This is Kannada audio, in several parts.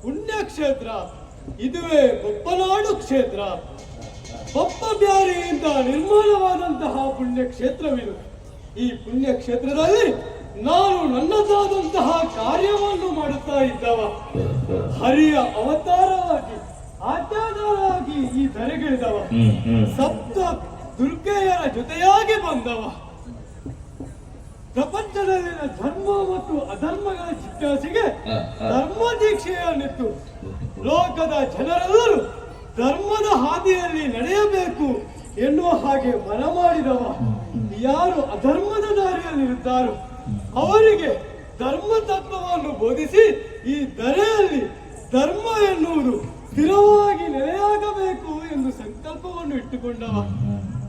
ಪುಣ್ಯಕ್ಷೇತ್ರ ಇದುವೇ ಬೊಪ್ಪನಾಡು ಕ್ಷೇತ್ರ. ಬೊಪ್ಪ ಬ್ಯಾರಿಯಿಂದ ನಿರ್ಮಾಣವಾದಂತಹ ಪುಣ್ಯಕ್ಷೇತ್ರವಿದು. ಈ ಪುಣ್ಯಕ್ಷೇತ್ರದಲ್ಲಿ ನಾನು ನನ್ನದಾದಂತಹ ಕಾರ್ಯವನ್ನು ಮಾಡುತ್ತಾ ಇದ್ದವ. ಹರಿಯ ಅವತಾರವಾಗಿ ಆಜ್ಞಾಧಾರವಾಗಿ ಈ ಧರೆಗಿಳಿದವ. ಸಪ್ತ ದುರ್ಗೆಯರ ಜೊತೆಯಾಗಿ ಬಂದವ. ಪ್ರಪಂಚದಲ್ಲಿನ ಧರ್ಮ ಮತ್ತು ಅಧರ್ಮಗಳ ಜಿಜ್ಞಾಸೆಗೆ ಧರ್ಮ ದೀಕ್ಷೆಯನ್ನಿತ್ತು. ಲೋಕದ ಜನರೆಲ್ಲರೂ ಧರ್ಮದ ಹಾದಿಯಲ್ಲಿ ನಡೆಯಬೇಕು ಎನ್ನುವ ಹಾಗೆ ಮನ ಮಾಡಿದವ. ಯಾರು ಅಧರ್ಮದ ದಾರಿಯಲ್ಲಿರುತ್ತಾರೋ ಅವರಿಗೆ ಧರ್ಮ ತತ್ವವನ್ನು ಬೋಧಿಸಿ ಈ ಧರೆಯಲ್ಲಿ ಧರ್ಮ ಎನ್ನುವುದು ಸ್ಥಿರವಾಗಿ ನೆಲೆಯಾಗಬೇಕು ಎಂದು ಸಂಕಲ್ಪವನ್ನು ಇಟ್ಟುಕೊಂಡವ.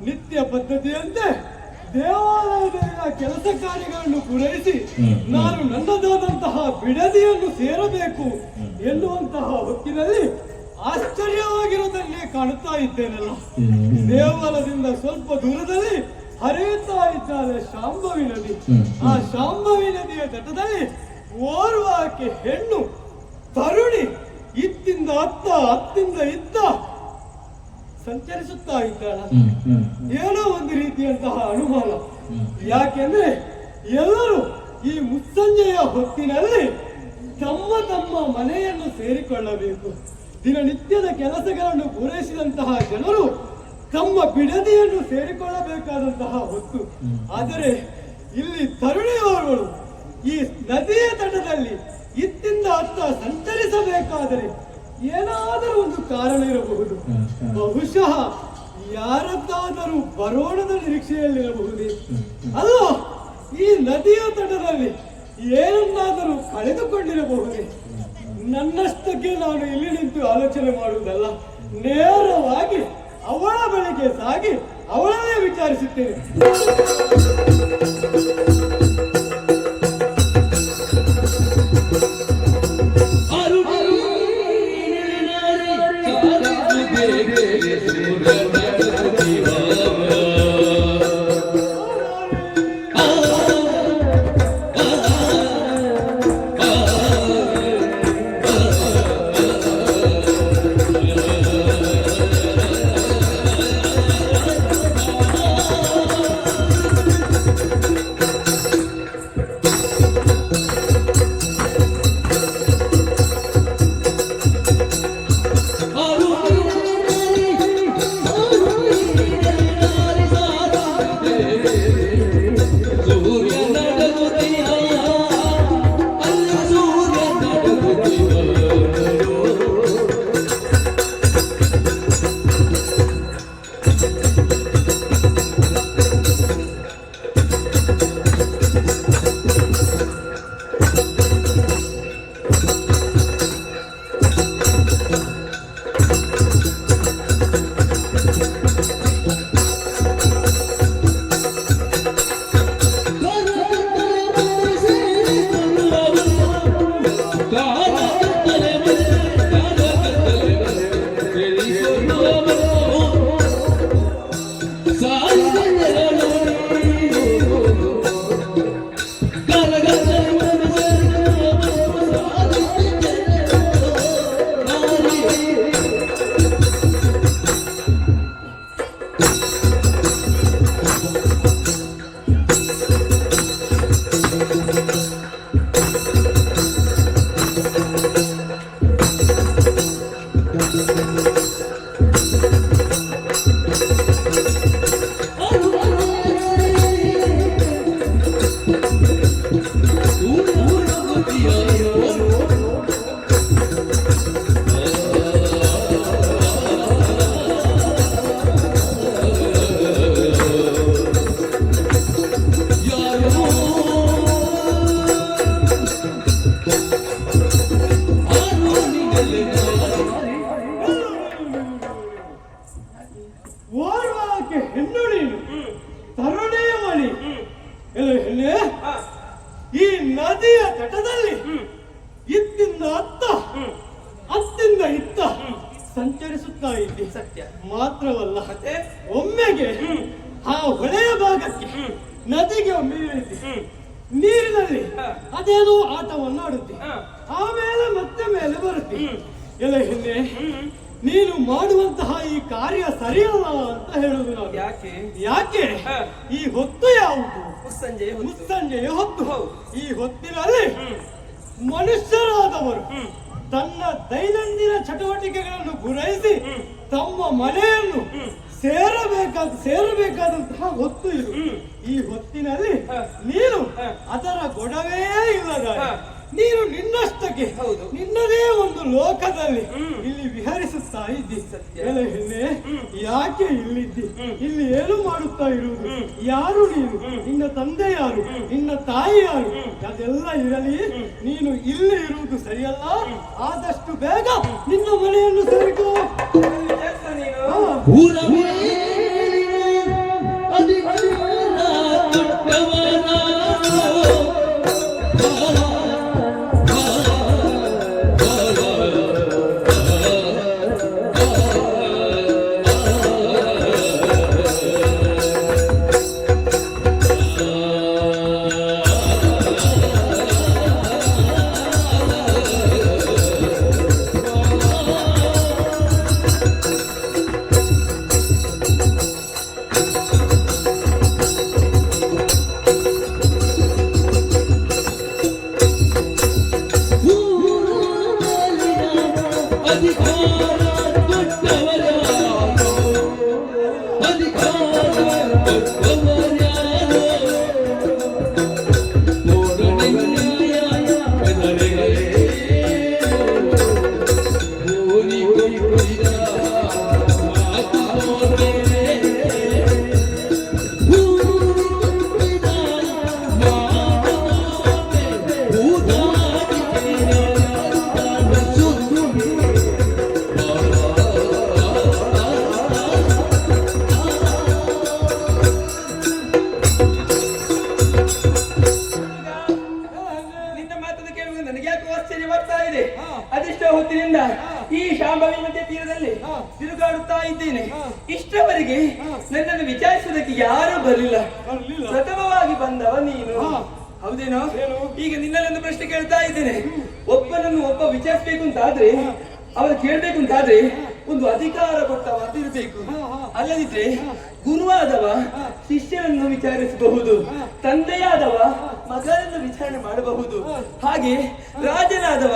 ನಿತ್ಯ ಪದ್ಧತಿಯಂತೆ ದೇವಾಲಯದಲ್ಲಿನ ಕೆಲಸ ಕಾರ್ಯಗಳನ್ನು ಪೂರೈಸಿ ನಾನು ನನ್ನದಾದಂತಹ ಬಿಡದಿಯನ್ನು ಸೇರಬೇಕು ಎನ್ನುವಂತಹ ಹೊತ್ತಿನಲ್ಲಿ ಆಶ್ಚರ್ಯವಾಗಿರುವುದನ್ನೇ ಕಾಣುತ್ತಾ ಇದ್ದೇನಲ್ಲ. ದೇವಾಲಯದಿಂದ ಸ್ವಲ್ಪ ದೂರದಲ್ಲಿ ಹರಿಯುತ್ತಾ ಇದ್ದಾಳೆ ಶಾಂಭವಿ ನದಿ. ಆ ಶಾಂಭವಿ ನದಿಯ ತಟದಲ್ಲಿ ಓರ್ವಾಕೆ ಹೆಣ್ಣು ತರುಣಿ ಇತ್ತಿಂದ ಅತ್ತ ಅತ್ತಿಂದ ಇತ್ತ ಸಂಚರಿಸುತ್ತಾ ಇದ್ದಾಳ. ಏನೋ ಒಂದು ರೀತಿಯಂತಹ ಅನುಮಾನ. ಯಾಕೆಂದ್ರೆ ಎಲ್ಲರೂ ಈ ಮುಸ್ಸಂಜೆಯ ಹೊತ್ತಿನಲ್ಲಿ ತಮ್ಮ ತಮ್ಮ ಮನೆಯನ್ನು ಸೇರಿಕೊಳ್ಳಬೇಕು. ದಿನನಿತ್ಯದ ಕೆಲಸಗಳನ್ನು ಪೂರೈಸಿದಂತಹ ಜನರು ತಮ್ಮ ಬಿಡದಿಯನ್ನು ಸೇರಿಕೊಳ್ಳಬೇಕಾದಂತಹ ಹೊತ್ತು. ಆದರೆ ಇಲ್ಲಿ ತರುಣಿಯವರುಗಳು ಈ ನದಿಯ ತಟದಲ್ಲಿ ಇತ್ತಿಂದ ಅತ್ತ ಸಂಚರಿಸಬೇಕಾದರೆ ಏನಾದರೂ ಒಂದು ಕಾರಣ ಇರಬಹುದು. ಬಹುಶಃ ಯಾರದ್ದಾದರೂ ಬರೋಣದ ನಿರೀಕ್ಷೆಯಲ್ಲಿರಬಹುದೇ. ಅಲ್ಲ, ಈ ನದಿಯ ತಟದಲ್ಲಿ ಏನನ್ನಾದರೂ ಕಳೆದುಕೊಂಡಿರಬಹುದೇ. ನನ್ನಷ್ಟಕ್ಕೆ ನಾನು ಇಲ್ಲಿ ನಿಂತು ಆಲೋಚನೆ ಮಾಡುವುದಲ್ಲ, ನೇರವಾಗಿ ಅವಳ ಬಳಿಗೆ ಸಾಗಿ ಅವಳನ್ನೇ ವಿಚಾರಿಸುತ್ತೇನೆ. ಓರ್ವಾಕೆ ಹೆಣ್ಣು ನೀನು ತರುಣೆಯ ಮಣಿ ಹೆಣ್ಣೆ ಈ ನದಿಯ ತಟದಲ್ಲಿ ಇತ್ತಿಂದ ಅತ್ತ ಅತ್ತಿಂದ ಇತ್ತ ಸಂಚರಿಸುತ್ತಾ ಇದ್ದೆ. ಸತ್ಯ ಮಾತ್ರವಲ್ಲ ಒಮ್ಮೆಗೆ ಆ ಹೊಳೆಯ ಭಾಗಕ್ಕೆ ನದಿಗೆ ಒಮ್ಮೆ ಇಳಿತೆ. ನೀರಿನಲ್ಲಿ ಅದೇನೋ ಆಟವನ್ನು ಆಡುತ್ತೆ. ಆಮೇಲೆ ಮತ್ತೆ ಮೇಲೆ ಬರುತ್ತೆ. ಎಲ್ಲ ಹೆಣ್ಣೆ ನೀನು ಮಾಡುವಂತಹ ಈ ಕಾರ್ಯ ಸರಿಯಲ್ಲ ಅಂತ ಹೇಳುದು ನಾವು. ಯಾಕೆ ಈ ಹೊತ್ತು ಯಾವುದು? ಮುಸ್ಸಂಜೆಯ ಹೊತ್ತು. ಈ ಹೊತ್ತಿನಲ್ಲಿ ಮನುಷ್ಯರಾದವರು ತನ್ನ ದೈನಂದಿನ ಚಟುವಟಿಕೆಗಳನ್ನು ಪೂರೈಸಿ ತಮ್ಮ ಮನೆಯನ್ನು ಸೇರಬೇಕಾದಂತಹ ಹೊತ್ತು ಇದು. ಈ ಹೊತ್ತಿನಲ್ಲಿ ನೀನು ಅದರ ಗೊಡವೇ ಇಲ್ಲದ ನೀನು ನಿನ್ನಷ್ಟಕ್ಕೆ ನಿನ್ನದೇ ಒಂದು ಲೋಕದಲ್ಲಿ ಇಲ್ಲಿ ವಿಹರಿಸುತ್ತಾ ಇದ್ದಿ. ಹೆಣ್ಣೆ ಯಾಕೆ ಇಲ್ಲಿದ್ದಿ? ಇಲ್ಲಿ ಏನು ಮಾಡುತ್ತಾ ಇರುವುದು? ಯಾರು ನೀನು? ನಿನ್ನ ತಂದೆ ಯಾರು? ನಿನ್ನ ತಾಯಿ ಯಾರು? ಅದೆಲ್ಲ ಇರಲಿ, ನೀನು ಇಲ್ಲಿ ಇರುವುದು ಸರಿಯಲ್ಲ. ಆದಷ್ಟು ಬೇಗ ನಿನ್ನ ಮನೆಯನ್ನು ಸೇರಿಕೋ. ಅದೆಷ್ಟೋ ಹೊತ್ತಿನಿಂದ ಈ ಶಾಂಭವಿ ನದಿಯ ತೀರದಲ್ಲಿ ತಿರುಗಾಡುತ್ತಾ ಇದ್ದೇನೆ. ಇಷ್ಟವರೆಗೆ ನನ್ನನ್ನು ವಿಚಾರಿಸುವುದಕ್ಕೆ ಯಾರೂ ಬರಲಿಲ್ಲ. ಪ್ರಥಮವಾಗಿ ಬಂದವ ನೀನು, ಹೌದೇನೋ? ಈಗ ನಿನ್ನಲ್ಲೊಂದು ಪ್ರಶ್ನೆ ಕೇಳ್ತಾ ಇದ್ದೇನೆ. ಒಬ್ಬನನ್ನು ಒಬ್ಬ ವಿಚಾರಿಸಬೇಕು ಅಂತಾದ್ರೆ, ಅವನು ಕೇಳ್ಬೇಕು ಅಂತಾದ್ರೆ ಒಂದು ಅಧಿಕಾರ ಕೊಟ್ಟವ ಇರಬೇಕು. ಅಲ್ಲದಿದ್ರೆ ಗುರುವಾದವ ಶಿಷ್ಯನನ್ನು ವಿಚಾರಿಸಬಹುದು, ತಂದೆಯಾದವ ಮಗನನ್ನು ವಿಚಾರಣೆ ಮಾಡಬಹುದು, ಹಾಗೆ ರಾಜನಾದವ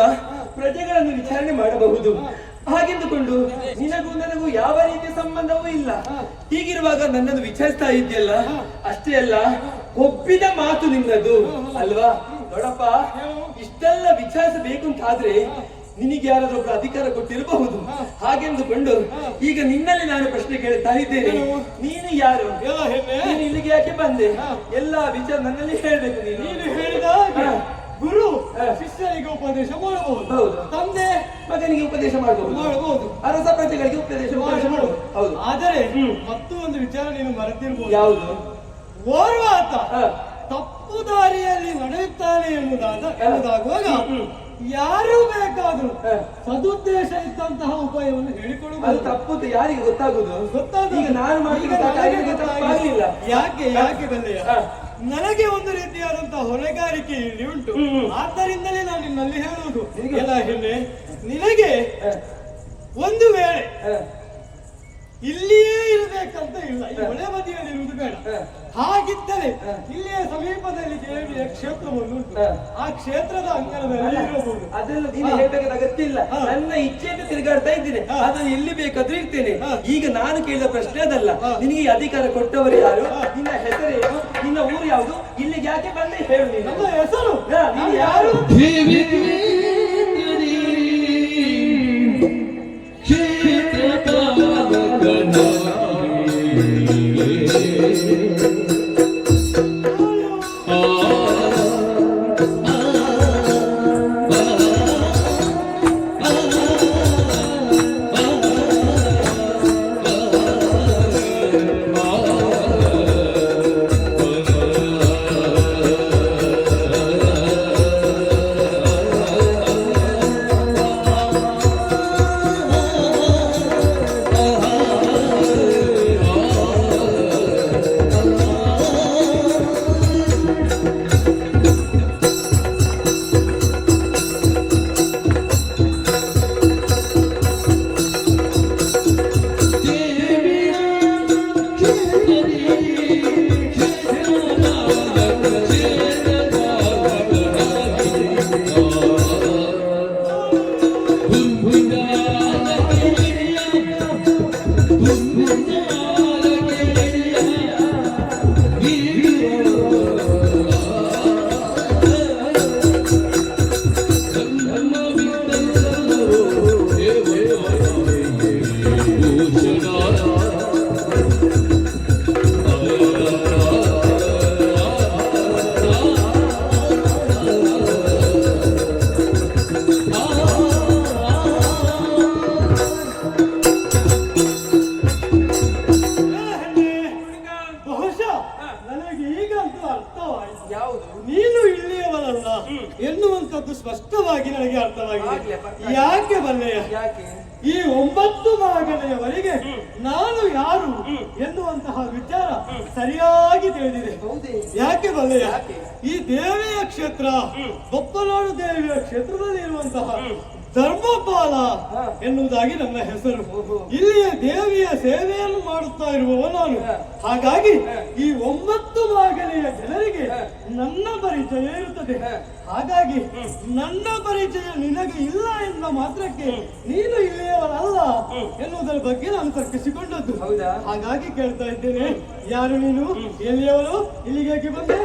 ಪ್ರಜೆಗಳನ್ನು ವಿಚಾರಣೆ ಮಾಡಬಹುದು. ಹಾಗೆಂದುಕೊಂಡು ನಿನಗೂ ನನಗೂ ಯಾವ ರೀತಿಯ ಸಂಬಂಧವೂ ಇಲ್ಲ. ಹೀಗಿರುವಾಗ ನನ್ನನ್ನು ವಿಚಾರಿಸ್ತಾ ಇದೆಯಲ್ಲ, ಅಷ್ಟೇ ಅಲ್ಲ ಒಪ್ಪಿದ ಮಾತು ನಿನ್ನದು ಅಲ್ವಾ? ನೋಡಪ್ಪ, ಇಷ್ಟೆಲ್ಲ ವಿಚಾರಿಸಬೇಕು ಅಂತಾದ್ರೆ ನಿನಗೆ ಯಾರಾದ್ರೊಬ್ರು ಅಧಿಕಾರ ಕೊಟ್ಟಿರಬಹುದು. ಹಾಗೆಂದುಕೊಂಡು ಈಗ ನಿನ್ನಲ್ಲಿ ನಾನು ಪ್ರಶ್ನೆ ಕೇಳ್ತಾ ಇದ್ದೇನೆ. ನೀನು ಯಾರು? ನೀನು ಇಲ್ಲಿಗೆ ಯಾಕೆ ಬಂದೆ? ಎಲ್ಲಾ ವಿಚಾರ ನನ್ನಲ್ಲಿ ಹೇಳ್ಬೇಕು. ನೀನು ಹೇಳಿದ ಗುರು ಶಿಷ್ಯನಿಗೆ ಉಪದೇಶ ಮಾಡಬಹುದು, ತಂದೆ ಮಗನಿಗೆ ಉಪದೇಶ ಮಾಡಬಹುದು, ಅರಸ ಪ್ರಜೆಗಳಿಗೆ ಉಪದೇಶ ಮಾಡಬಹುದು. ಹೌದು. ಆದರೆ ಮತ್ತು ಒಂದು ವಿಚಾರ ನೀನು ಮರೆತಿರ್ಬೋದು. ಯಾವುದು? ಓರ್ವಾತ ತಪ್ಪು ದಾರಿಯಲ್ಲಿ ನಡೆಯುತ್ತಾನೆ ಎನ್ನುವುದಾಗುವಾಗ ಯಾರು ಬೇಕಾದ್ರೂ ಸದುದ್ದೇಶ ಇದ್ದಂತಹ ಉಪಾಯವನ್ನು ಹೇಳಿಕೊಡುವುದು ತಪ್ಪು. ಯಾರಿಗೆ ಗೊತ್ತಾಗುದು? ಈಗ ನಾನು ಮಾಡಿಲ್ಲ. ಯಾಕೆ ಬಂದೆಯ? ನನಗೆ ಒಂದು ರೀತಿಯಾದಂತಹ ಹೊಣೆಗಾರಿಕೆ ಇಲ್ಲಿ ಉಂಟು. ಆದ್ದರಿಂದಲೇ ನಾನು ನಿನ್ನಲ್ಲಿ ಹೇಳುವುದು ಎಲ್ಲ ಹೆಣ್ಣೆ, ನಿನಗೆ ಒಂದು ವೇಳೆ ಇಲ್ಲಿಯೇ ಇರಬೇಕಂತ ಇಲ್ಲ, ಈ ಒಳೆ ಬದಿಯಲ್ಲಿ ಇರುವುದು ಬೇಡ. ಹಾಗಿದ್ದರೆ ಇಲ್ಲಿಯೇ ಸಮೀಪದಲ್ಲಿ ದೇವಿಯ ಕ್ಷೇತ್ರವನ್ನು ಉಂಟು, ಆ ಕ್ಷೇತ್ರದ ಅಂಗಣದಲ್ಲಿ ಇರಬಹುದು. ಅದೆಲ್ಲ ನೀನು ಹೇಳ್ಬೇಕಾದ ಅಗತ್ಯ ಇಲ್ಲ, ನನ್ನ ಇಚ್ಛೆಯಿಂದ ತಿರುಗಾಡ್ತಾ ಇದ್ದೇನೆ, ಅದನ್ನು ಎಲ್ಲಿ ಬೇಕಾದ್ರೂ ಇರ್ತೇನೆ. ಈಗ ನಾನು ಕೇಳಿದ ಪ್ರಶ್ನೆ ಅದಲ್ಲ, ನಿನಗೆ ಈ ಅಧಿಕಾರ ಕೊಟ್ಟವರು ಯಾರು, ನಿನ್ನ ಹೆಸರೇನು, ನಿನ್ನ ಊರು ಯಾವುದು, ಇಲ್ಲಿಗೆ ಯಾಕೆ ಬಂದೆ ಹೇಳು. ನನ್ನ ಹೆಸರು ನೀನು ಯಾರು? ಎನ್ನುವಂಥದ್ದು ಸ್ಪಷ್ಟವಾಗಿ ನನಗೆ ಅರ್ಥವಾಗಿದೆ. ಯಾಕೆ ಬಲ್ಲೆಯ? ಈ 9 ಮಗನೆಯವರೆಗೆ ನಾನು ಯಾರು ಎನ್ನುವಂತಹ ವಿಚಾರ ಸರಿಯಾಗಿ ತಿಳಿದಿದೆ. ಯಾಕೆ ಬಲ್ಲೆಯ? ಈ ದೇವಿಯ ಕ್ಷೇತ್ರ ಬೊಪ್ಪನಾಡು ದೇವಿಯ ಕ್ಷೇತ್ರದಲ್ಲಿ ಇರುವಂತಹ ಧರ್ಮಪಾಲ ಎನ್ನುವುದಾಗಿ ನನ್ನ ಹೆಸರು. ಇಲ್ಲಿಯ ದೇವಿಯ ಸೇವೆಯನ್ನು ಮಾಡುತ್ತಾ ಇರುವವ ನಾನು. ಹಾಗಾಗಿ ಈ 9 ಮಾಗನೆಯ ಜನರಿಗೆ ನನ್ನ ಪರಿಚಯ ಇರುತ್ತದೆ. ಹಾಗಾಗಿ ನನ್ನ ಪರಿಚಯ ನಿನಗೆ ಇಲ್ಲ ಎನ್ನುವ ಮಾತ್ರಕ್ಕೆ ನೀನು ಇಲ್ಲಿಯವರಲ್ಲ ಎನ್ನುವುದರ ಬಗ್ಗೆ ನಾನು ತರ್ಕಿಸಿಕೊಂಡದ್ದು. ಹಾಗಾಗಿ ಕೇಳ್ತಾ ಇದ್ದೇನೆ, ಯಾರು ನೀನು, ಎಲ್ಲಿಯವರು, ಇಲ್ಲಿಗೆ ಬಂದೆ?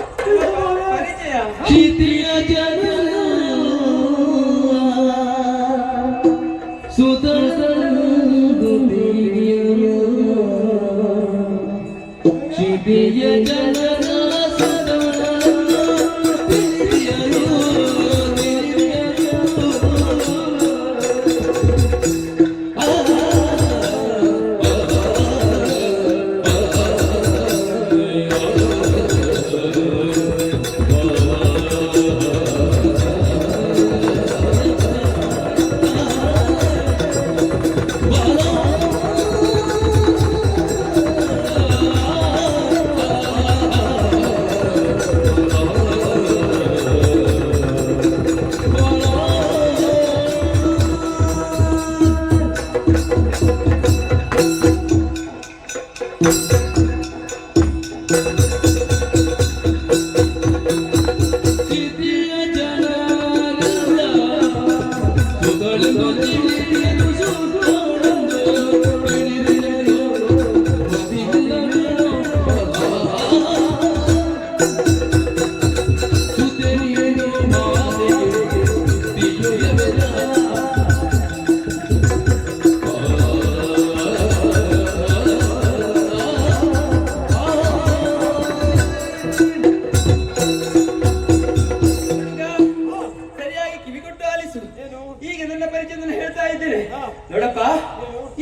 ನೋಡಪ್ಪ,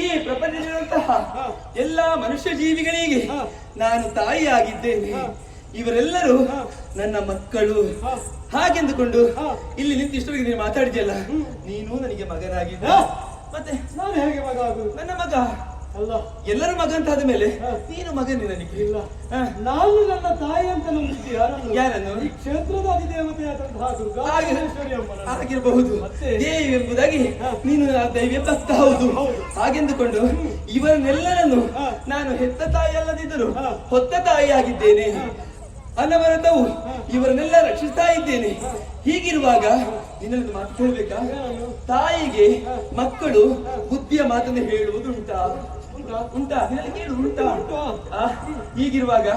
ಈ ಪ್ರಪಂಚದಲ್ಲಿರುವಂತಹ ಎಲ್ಲಾ ಮನುಷ್ಯ ಜೀವಿಗಳಿಗೆ ನಾನು ತಾಯಿಯಾಗಿದ್ದೇನೆ. ಇವರೆಲ್ಲರೂ ನನ್ನ ಮಕ್ಕಳು ಹಾಗೆಂದುಕೊಂಡು ಇಲ್ಲಿ ನಿಂತು ಇಷ್ಟರಿಗೆ ನೀನು ಮಾತಾಡಿದ್ಯಲ್ಲ, ನೀನು ನನಗೆ ಮಗನಾಗಿದ್ದ. ಮತ್ತೆ ನಾನು ಹೇಗೆ ಮಗ ಆಗುದು? ನನ್ನ ಮಗ ಅಲ್ಲ, ಎಲ್ಲರೂ ಮಗ ಅಂತ ಆದ ಮೇಲೆ ನೀನು ಮಗನೇ ನನಗೆ. ಇಲ್ಲ, ನಾನು ನನ್ನ ತಾಯಿ ಅಂತ ನಂಬಿದ್ದು ಯಾರನ್ನು? ಯಾರನ್ನು? ಈ ಕ್ಷೇತ್ರದ ಅಧಿದೇವತೆಯಾದಂತಹ ದುರ್ಗಾಪರಮೇಶ್ವರಿ ಅಮ್ಮನನ್ನು. ಆಗಿರಬಹುದು. ದೇವಿ ಎಂಬುದಾಗಿ ನೀನು ಆ ದೈವ್ಯ ಭಕ್ತ. ಹೌದು. ಹಾಗೆಂದುಕೊಂಡು ಇವರನ್ನೆಲ್ಲರನ್ನು ನಾನು ಹೆತ್ತ ತಾಯಿ ಅಲ್ಲದಿದ್ದರು ಹೊತ್ತ ತಾಯಿ ಆಗಿದ್ದೇನೆ. ಅನವರತವು ಇವರನ್ನೆಲ್ಲ ರಕ್ಷಿಸ್ತಾ ಇದ್ದೇನೆ. ಹೀಗಿರುವಾಗ ನಿನ್ನೊಂದು ಮಾತು ಕೇಳಬೇಕಾ? ತಾಯಿಗೆ ಮಕ್ಕಳು ಬುದ್ಧಿಯ ಮಾತನ್ನು ಹೇಳುವುದುಂಟಾ? ಉಂಟಾ? ಕೇಳು, ಉಂಟಾ? ಹೀಗಿರುವಾಗ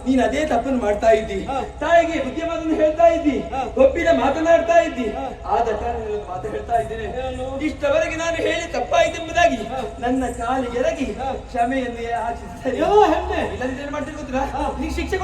ನೀನು ಅದೇ ತಪ್ಪನ್ನು ಮಾಡ್ತಾ ಇದ್ದಿ. ತಾಯಿಗೆ ಬುದ್ಧಿಯ ಮಾತನ್ನು ಹೇಳ್ತಾ ಇದ್ದಿ, ಒಪ್ಪಿನ ಮಾತನಾಡ್ತಾ ಇದ್ದಿ. ಆದ ಕಾರಣ ಮಾತು ಹೇಳ್ತಾ ಇದ್ದೇನೆ. ಇಷ್ಟವರೆಗೆ ನಾನು ಹೇಳಿ ತಪ್ಪಾಯಿತೆಂಬುದಾಗಿ ನನ್ನ ಕಾಲಿಗೆ ಎರಗಿ ಕ್ಷಮೆಯನ್ನು ಯಾಚಿಸಿದರೆ ಇಲ್ಲದಿದ್ದರೆ ಏನು ಮಾಡ್ತೀನಿ ಗೊತ್ತಿಲ್ಲ? ನೀನು ಶಿಕ್ಷೆ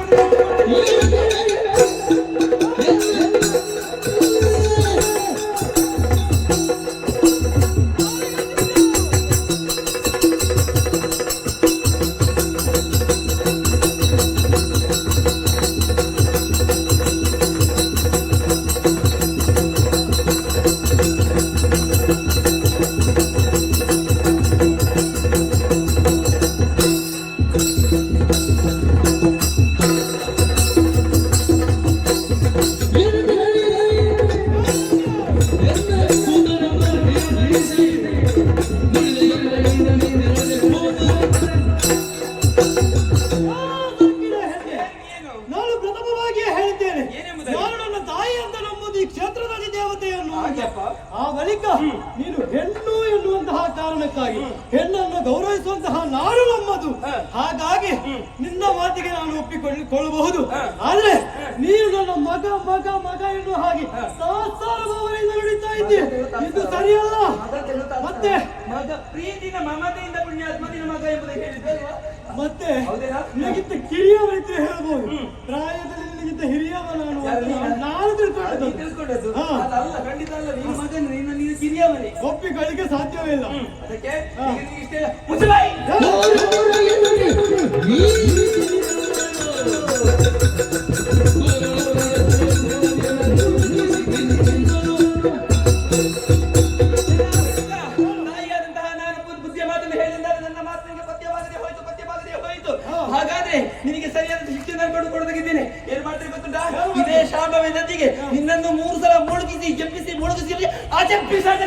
ಆ ಬಳಿಕ ನೀನು ಹೆಣ್ಣು ಎನ್ನುವಂತಹ ಕಾರಣಕ್ಕಾಗಿ ಹೆಣ್ಣನ್ನು ಗೌರವಿಸುವಂತಹ ನಾಡು ನಮ್ಮದು. ಹಾಗಾಗಿ ನಿನ್ನ ಮಾತಿಗೆ ನಾನು ಒಪ್ಪಿಕೊಳ್ಳಬಹುದು. ಆದ್ರೆ ನೀನು ನನ್ನ ಮಗ ಮಗ ಮಗ ಎನ್ನುವ ಹಾಗೆ ಸಹಸ್ರ ಭಾವನೆಯಿಂದ ನುಡಿತಾ ಇದ್ದೀಯ. ಇದು ಸರಿಯಲ್ಲ. ಮತ್ತೆ ಮಗ ಪ್ರೀತಿನ ಮಮತೆಯಿಂದ ಪುಣ್ಯಾತ್ಮನಿನ ಮಗ ಎಂಬುದಾಗಿ ಹೇಳಿದ್ದಲ್ವಾ? ಮತ್ತೆ ನಿನಗಿಂತ ಕಿರಿಯವರಿದ್ರೆ ಹೇಳ್ಬೋದು. ಪ್ರಾಯದಲ್ಲಿ ನಿನಗಿಂತ ಹಿರಿಯವ ನಾನು ತಿಳ್ಕೊಂಡದ್ದು ಅಲ್ಲ, ಖಂಡಿತ ಅಲ್ಲ. ನೀನು ಮಗನ ನೀನು ಕಿರಿಯವನೇ, ಒಪ್ಪಿಕೊಳ್ಳಿಕ್ಕೆ ಸಾಧ್ಯವೇ ಇಲ್ಲ. ಅದಕ್ಕೆ ಇಷ್ಟೆಲ್ಲ ಮುಚ್ಚಬಾಯಿ. ತಾಯಿಯಾದಂತಹ ನಾನು ಬುದ್ಧಿಯ ಮಾತನ್ನು ಹೇಳಿದರೆ ನನ್ನ ಮಾತಿಗೆ ಪಥ್ಯವಾಗದೆ ಹೋಯ್ತು, ಪಥ್ಯವಾಗದೆ ಹೋಯಿತು. ಹಾಗಾದ್ರೆ ನಿನಗೆ ಸರಿಯಾದ ಶಿಕ್ಷೆ ನಾನು ಕೊಡಬೇಕಿದ್ದೇನೆ. ಏನ್ ಮಾಡ್ತೀನಿ ಗೊತ್ತುಂಟಾ? ಇದೇ ಶಾಂಭವಿ ನದಿಗೆ ನಿನ್ನನ್ನು 3 ಸಲ ಮುಳುಗಿಸಿ ಜಪ್ಪಿಸಿ ಮುಳುಗಿಸಿ ಆಚೆ ಬಿಸಾಡಿ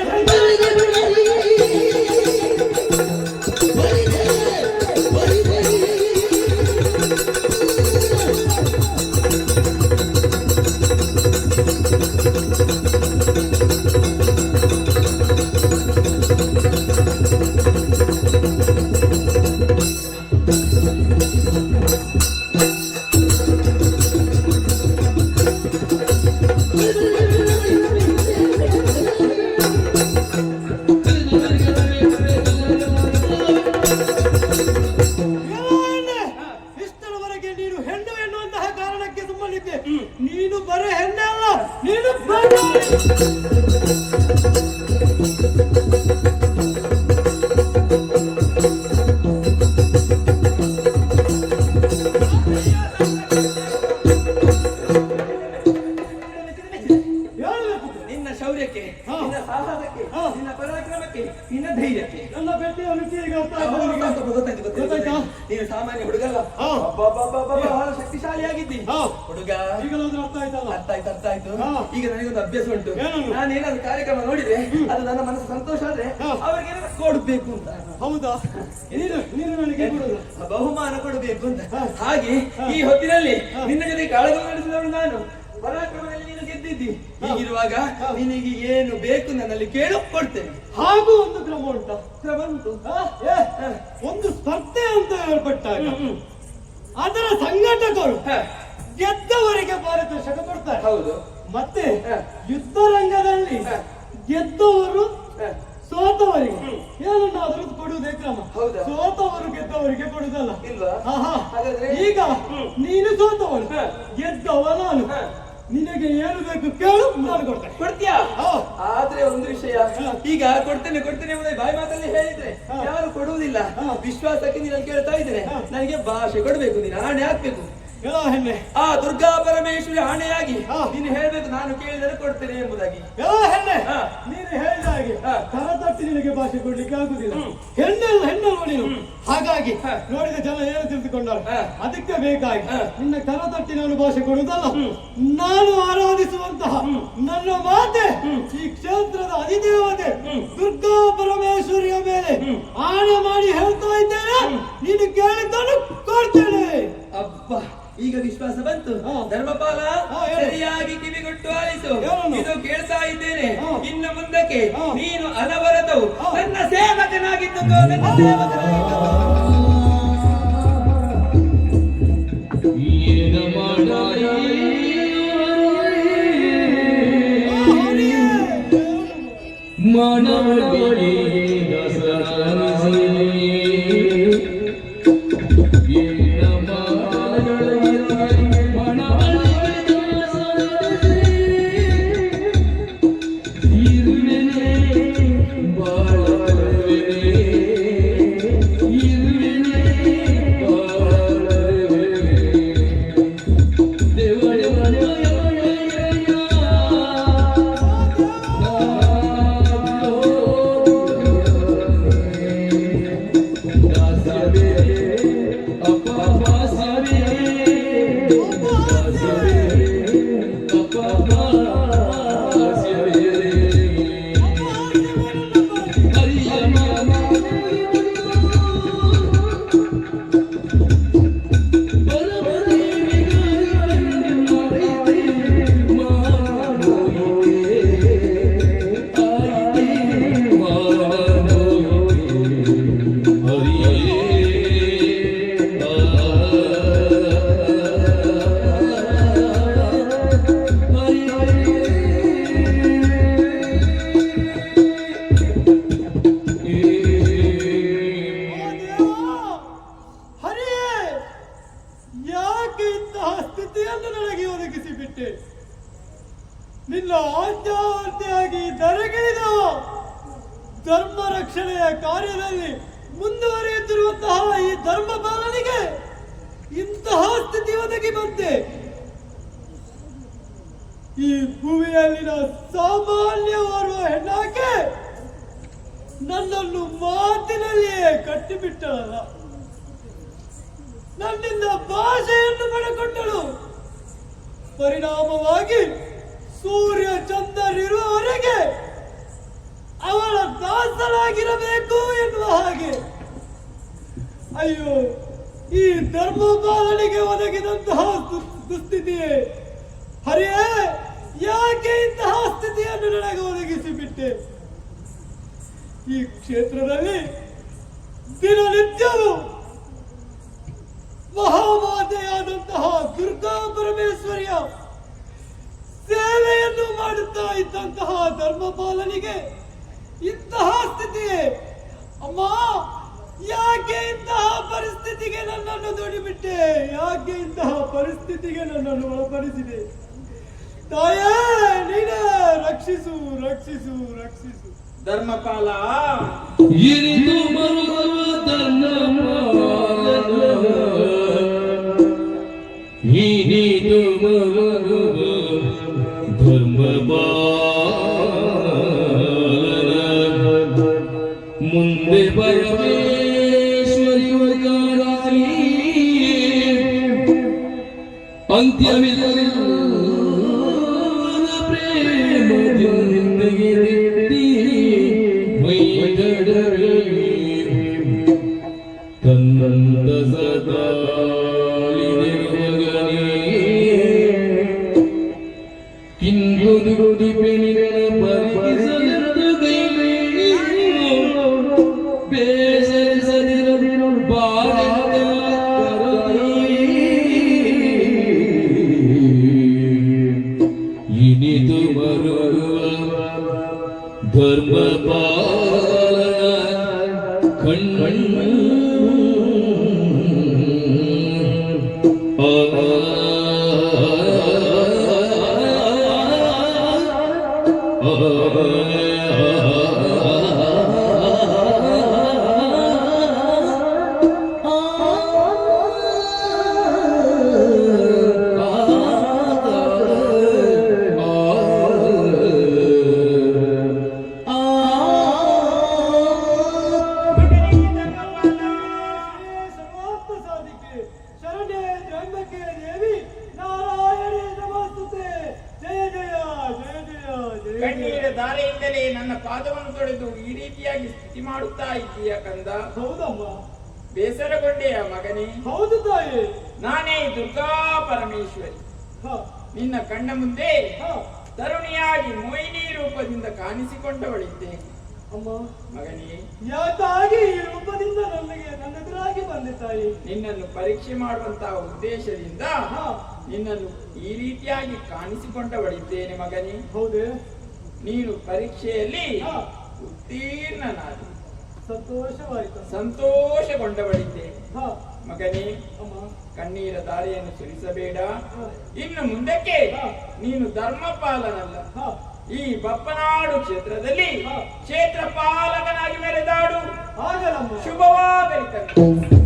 ನೀನು ಬರ ಹೆಣ್ಣೆ ಅಲ್ಲ, ನೀನು ಬರ ನಿನ್ನ ಶೌರ್ಯಕ್ಕೆ, ನಿನ್ನ ಸಾಹಸಕ್ಕೆ, ನಿನ್ನ ಪರಾಕ್ರಮಕ್ಕೆ, ನಿನ್ನ ಧೈರ್ಯಕ್ಕೆ ನನ್ನ ಬೆಟ್ಟಿಯ ರುಚಿ ಈಗ ಗೊತ್ತಾಯ್ತು. ನೀನು ಸಾಮಾನ್ಯ ಹುಡುಗಲ್ಲ, ಬಹಳ ಶಕ್ತಿಶಾಲಿಯಾಗಿದ್ದಿ ಹುಡುಗ. ಈಗಲಾದ್ರೂ ಅರ್ಥ ಆಯ್ತಲ್ಲ? ಅರ್ಥ ಆಯ್ತು. ಈಗ ನನಗೊಂದು ಅಭ್ಯಾಸ ಉಂಟು. ನಾನು ಏನಾದ್ರು ಕಾರ್ಯಕ್ರಮ ನೋಡಿದ್ರೆ ಅದು ನನ್ನ ಮನಸ್ಸು ಸಂತೋಷ ಆದ್ರೆ ಅವರಿಗೆ ಕೊಡ್ಬೇಕು ಅಂತ. ಹೌದಾ? ನೀನು ನನಗೆ ಬಹುಮಾನ ಕೊಡಬೇಕು ಅಂತ. ಹಾಗೆ ಈ ಹೊತ್ತಿನಲ್ಲಿ ನಿನ್ನ ಜೊತೆ ಕಾಳಗ ನಡೆಸಿದವಳು ನಾನು. ಪರಾಕ್ರಮದಲ್ಲಿ ನೀನು ಗೆದ್ದಿದ್ದಿ. ಹೀಗಿರುವಾಗ ನಿನಗೆ ಏನು ಬೇಕು ನನ್ನಲ್ಲಿ ಕೇಳು, ಕೊಡ್ತೇನೆ. ಹಾಗೂ ಒಂದು ಕ್ರಮ ಉಂಟಾ? ಕ್ರಮ ಉಂಟು. ಒಂದು ಸ್ಪರ್ಧೆ ಅಂತ ಏರ್ಪಟ್ಟಾಗ ಅದರ ಸಂಘಟಕರು ಗೆದ್ದವರಿಗೆ ಪಾರಿತೋಷಕ ಕೊಡ್ತಾರೆ. ಹೌದು. ಮತ್ತೆ ಯುದ್ಧ ರಂಗದಲ್ಲಿ ಗೆದ್ದವರು ಸೋತವರಿಗೆ ಏನನ್ನಾದ್ರೂ ಕೊಡುವುದೇ ಕ್ರಮ. ಸೋತವರು ಗೆದ್ದವರಿಗೆ ಕೊಡುದಲ್ಲ. ಈಗ ನೀನು ಸೋತವಳು, ಗೆದ್ದವ ನಾನು. ನಿನಗೆ ಏನು ಬೇಕು ಕೇಳು, ನಾನು ಕೊಡ್ತೇನೆ. ಕೊಡ್ತೀಯಾ? ಆದ್ರೆ ಒಂದು ವಿಷಯ, ಈಗ ಕೊಡ್ತೇನೆ ಎಂಬುದಾಗಿ ಬಾಯಿ ಮಾತಲ್ಲಿ ಹೇಳಿದ್ರೆ ಯಾರು ಕೊಡುವುದಿಲ್ಲ. ವಿಶ್ವಾಸಕ್ಕೆ ನೀನು ಕೇಳ್ತಾ ಇದ್ದೇನೆ. ನನಗೆ ಭಾಷೆ ಕೊಡ್ಬೇಕು, ನೀನು ಆಣೆ ಹಾಕ್ಬೇಕು. ಎಲ್ಲ ಹೆಣ್ಣೆ ಆ ದುರ್ಗಾ ಪರಮೇಶ್ವರಿ ಆಣೆಯಾಗಿ ಹಾ. ನೀನು ಹೇಳ್ಬೇಕು, ನಾನು ಕೇಳಿದರೆ ಕೊಡ್ತೇನೆ ಎಂಬುದಾಗಿ. ಎಲ್ಲ ಹೆಣ್ಣೆ ಹಾ. ನೀನು ಹೇಳಿದ ಹಾಗೆ ಹಾ. ಕರತಟ್ಟಿ ನಿನಗೆ ಭಾಷೆ ಕೊಡ್ಲಿಕ್ಕೆ ಆಗುದಿಲ್ಲ. ಹ್ಮ್. ಹೆಣ್ಣಲ್ವ ನೀನು. ಹಾಗಾಗಿ ಹಾ. ನೋಡಿದ ಜನ ಏನು ತಿಳಿದುಕೊಂಡರು, ಹಾ. ಅದಕ್ಕೆ ಬೇಕಾಗಿ ಹಾ. ನಿನ್ನ ಕರತಟ್ಟಿ ನಾನು ಭಾಷೆ ಕೊಡುವುದಲ್ಲ, ನಾನು ಆರಾಧಿಸುವಂತಹ ನನ್ನ ಮಾತೆ ಈ ಕ್ಷೇತ್ರದ ಅಧಿದೇವತೆ ದುರ್ಗಾ ಪರಮೇಶ್ವರಿಯ ಮೇಲೆ ಆಣೆ ಮಾಡಿ ಹೇಳ್ತಾ ಇದ್ದೇನೆ, ನೀನು ಕೇಳಿದ್ದನ್ನು ಕೊಡ್ತೇನೆ. ಅಬ್ಬ, ಈಗ ವಿಶ್ವಾಸ ಬಂತು. ಹಾ. ಧರ್ಮಪಾಲ, ಹಾ, ಹೇಳು. ಸರಿಯಾಗಿ ಕಿವಿಗೊಟ್ಟು ಆಲಿಸು. ಏನು? ಇದು ಕೇಳ್ತಾ ಇದ್ದೇನೆ. ಹಾ. ಇನ್ನು ಮುಂದಕ್ಕೆ ಹಾ. ನೀನು ಅನವರತವು ಹಾ. ನನ್ನ ಸೇವಕನಾಗಿದ್ದು ನನ್ನ ಸೇವಕನಾಗಿದ್ದು ಯಾಕೆ ಇಂತಹ ಸ್ಥಿತಿಯನ್ನು ನನಗೆ ಒದಗಿಸಿ ಬಿಟ್ಟೆ? ನಿನ್ನ ಆಜ್ಞಾವರ್ತಿಯಾಗಿ ಧರೆಗಿಳಿದ ಧರ್ಮ ರಕ್ಷಣೆಯ ಕಾರ್ಯದಲ್ಲಿ ಮುಂದುವರಿಯುತ್ತಿರುವಂತಹ ಈ ಧರ್ಮಪಾಲನಿಗೆ ಇಂತಹ ಸ್ಥಿತಿ ಒದಗಿ ಬಂತೆ. ಈ ಭೂಮಿಯಲ್ಲಿನ ಸಾಮಾನ್ಯ ಓರ್ವ ಹೆಣ್ಣಾಕೆ ನನ್ನನ್ನು ಮಾತಿನಲ್ಲಿಯೇ ಕಟ್ಟಿಬಿಟ್ಟಳಲ್ಲ, ನನ್ನಿಂದ ಭಾಷೆಯನ್ನು ಪಡೆಕೊಂಡಳು. ಪರಿಣಾಮವಾಗಿ ಸೂರ್ಯ ಚಂದ್ರರಿರುವವರೆಗೆ ಅವಳ ದಾಸರಾಗಿರಬೇಕು ಎನ್ನುವ ಹಾಗೆ. ಅಯ್ಯೋ, ಈ ಧರ್ಮಪಾಲನಿಗೆ ಒದಗಿದಂತಹ ದುಸ್ಥಿತಿಯೇ ಹರಿಯೇ, ಯಾಕೆ ಇಂತಹ ಸ್ಥಿತಿಯನ್ನು ನನಗೆ ಒದಗಿಸಿ ಬಿಟ್ಟೆ? ಈ ಕ್ಷೇತ್ರದಲ್ಲಿ ದಿನನಿತ್ಯವೂ ಮಹಾಮಾತೆಯಾದಂತಹ ದುರ್ಗಾ ಪರಮೇಶ್ವರಿಯ ಸೇವೆಯನ್ನು ಮಾಡುತ್ತಾ ಇದ್ದಂತಹ ಧರ್ಮಪಾಲನಿಗೆ ಇಂತಹ ಸ್ಥಿತಿಯೇ. ಅಮ್ಮ, ಯಾಕೆ ಇಂತಹ ಪರಿಸ್ಥಿತಿಗೆ ನನ್ನನ್ನು ದೊಡ್ಡಿಬಿಟ್ಟೆ? ಯಾಕೆ ಇಂತಹ ಪರಿಸ್ಥಿತಿಗೆ ನನ್ನನ್ನು ಒಳಪಡಿಸಿದೆ? ತಾಯೇ, ನೀನೇ ರಕ್ಷಿಸು, ರಕ್ಷಿಸು, ರಕ್ಷಿಸು. ಧರ್ಮಪಾಲ, ಇರಿದು ಬರುವ ಇರಿದು ಬರುವ ಧರ್ಮಪಾಲನ ಮುಂದೆ ಪರಮೇಶ್ವರಿ ವರ್ಗಾರಾಣಿ ಅಂತ್ಯವಿಲ್ಲ ತನ್ನಂದ ಸದಾಲಿನಿರುವಗನೇ ಕಿಂಗುದು ದಿಪೆನಿಗಳ ಪರಿಸಲಿರುವುದು ಬೇಸರಿಸದಿರದಿರು ಇನಿತು ಬರುವ ಧರ್ಮಪಾಲನ ಕಣ್ಣು ಕಣ್ಣೀರ ಧಾರೆಯಿಂದಲೇ ನನ್ನ ಪಾದವನ್ನು ತೊಳೆದು ಈ ರೀತಿಯಾಗಿ ಸ್ತುತಿ ಮಾಡುತ್ತಾ ಇದ್ದೀಯ ಕಂದ. ಹೌದಮ್ಮ. ಬೇಸರಗೊಂಡೆಯ ಮಗನೇ? ಹೌದು ತಾಯಿ. ನಾನೇ ದುರ್ಗಾ ಪರಮೇಶ್ವರಿ. ಹ, ನಿನ್ನ ಕಣ್ಣ ಮುಂದೆ ಹ. ತರುಣಿಯಾಗಿ ಮೋಹಿನಿ ರೂಪದಿಂದ ಕಾಣಿಸಿಕೊಂಡವಳಿದ್ದೇನೆ ಅಮ್ಮ. ಮಗನೇ. ಯಾಕಾಗಿ ಈ ರೂಪದಿಂದ ನನ್ನ ಎದುರಾಗಿ ಬಂದೆ ತಾಯಿ? ನಿನ್ನನ್ನು ಪರೀಕ್ಷೆ ಮಾಡುವಂತಹ ಉದ್ದೇಶದಿಂದ ನಿನ್ನನ್ನು ಈ ರೀತಿಯಾಗಿ ಕಾಣಿಸಿಕೊಂಡವಳಿದ್ದೇನೆ ಮಗನೇ. ಹೌದೇ? ನೀನು ಪರೀಕ್ಷೆಯಲ್ಲಿ ಉತ್ತೀರ್ಣನಾದ. ಸಂತೋಷವಾಯಿತು. ಸಂತೋಷಗೊಂಡವಳಿದ್ದೇನೆ ಮಗನೇ. ಅಮ್ಮ. ಕಣ್ಣೀರ ದಾರಿಯನ್ನು ಸುರಿಸಬೇಡ. ಇನ್ನು ಮುಂದಕ್ಕೆ ನೀನು ಧರ್ಮಪಾಲನಲ್ಲ, ಈ ಬಪ್ಪನಾಡು ಕ್ಷೇತ್ರದಲ್ಲಿ ಕ್ಷೇತ್ರ ಪಾಲಕನಾಗಿ ಮೆರೆದಾಡು. ಆಗಲಮ್ಮ. ಶುಭವಾಗಲಿ.